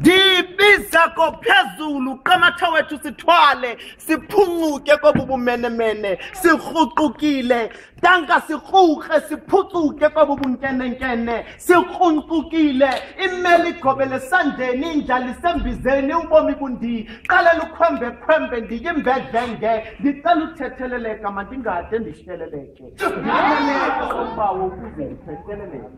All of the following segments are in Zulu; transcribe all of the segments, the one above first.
Ndibiza kophezulu kamatha wethu sithwale siphuncuke kobubumenemene sirhuqukile tanka sirhuqe siphucuke kobubunkenenkene sirhuncukile imeli igobele sandleni indlala isembizeni ubomi bundi qalela ukhwembe ndiyimbedlenge ndicela uthetheleleka mandingade ndisheleleke ndiyeleleke sombawo ukuze ndithetheleleke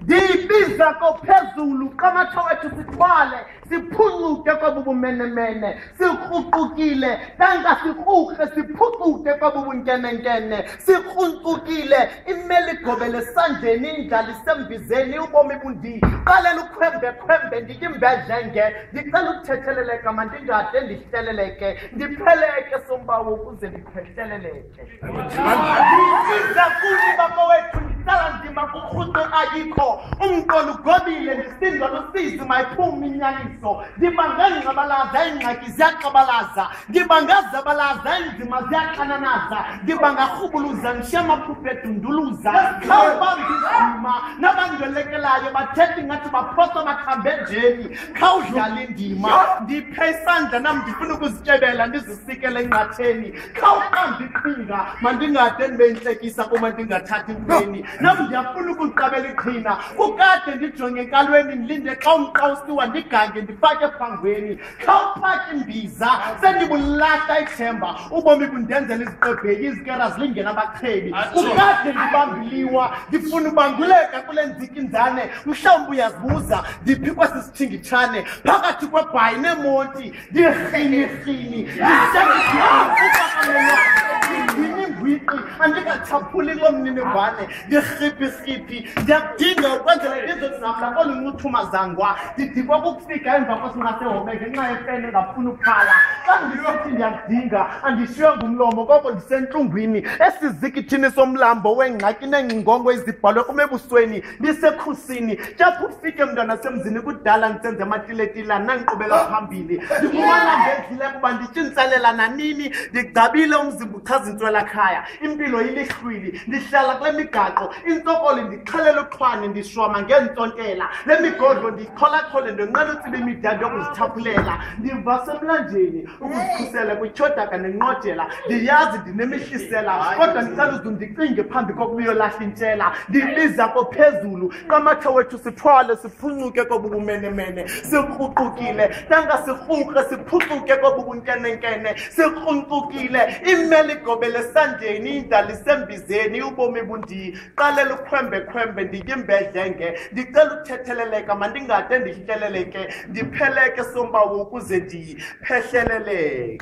ndibiza kophezulu kamatha wethu sithwale siphuncuke kobubumenemene sirhuqukile tanka sirhuqe siphucuke kobubunkenenkene sirhuncukile imeli igobele sandleni indlala isembizeni ubomi bundi qalela ukhwembe ndiyimbedlenge ndicela ukuthetheleleka mandingade ndihleleleke ndipheleke sombawo ukuze ndiphehleleleke ndibiza kuni bakowethu ndisala ndima kurhuqe ayikho umqolo ugobile ndisindwa lusizi mayiphuma inyaniso ndibangangqabalaza iingxaki ziyaqabalaza ndibangazabalaza inzima ziyaxananaza ndibangarhubuluza ndishiya amaphupha edunduluza khawubambizima nabandwelekelayo bathetha ingathi baphosa amakhambe njeni khawudlala indima ndiphe isandla nam ndifuna ukuzityebela ndizisikele enqatheni khawuqambe iqhinga mandingade ndibe yintlekisa kuma ndingathathi ntweni nam ndiyafuna ukuliqabela iqhina kukade ndijonge enkalweni ndilinde xa umqawusiwa ndigange ndifake ephangweni khawuphathe imbiza sendibulahla ithemba ubomi bundenzela iziqebheki izikera zilingena abaqhebi kukade ndibambiliwa ndifuna ubanguleka kule nzikinzane mhlawumbi uyazibuza ndiphi kwesi sithingitshane phakathi kwebhayi neemonti ndirhinirhini ndiningwiqi andingachaphuli lo mninivane ndirhiphi ndiyakudinga ukwenzela ndizothi namla koluncuthumazangwa ndidikwa kukufika emva kwesinqasehome ngenxa yefene engafuna ukuphala xa ndisithi ndiyakudinga andishiywe ngumlomo koko ndisentlungwini esizikithini somlambo wengxaki neengcingongo ezibhalwe kumebusweni ndisekhusini tyapho ufike mntwana semzini kudala ndisenze amatiletila nangiqubela phambili ndikumalamba endlile kuba nditshintsalela nanini ndigcabile umzimba uchaza intswelakhaya impilo yilihlwili ndihlala kule migaqo intsokoli ndixhelela uxhwane ndishwama ngentsontela le migodlo ndiyicholachole ndonqela utsiba imidado yokuzithaphulela ndiva semlanjeni ukuzikhusela kwityhodaka nenqodela ndiyazi ndinemihlisela kodwa ndicela uze ndicinge phambi kokubuyolahla intshela ndibiza kophezulu kamatha wethu sithwale siphuncuke kobubumenemene sirhuqukile tanka sirhuqe siphucuke kobubunkenenkene sirhuncukile imeli igobele esandleni indlala isembizeni ubomi bundi qalela ukhwembe ndiyimbedlenge ndicela ukuthetheleleka mandingade ndihleleleke ndipheleke sombawo ukuze ndiphehleleleke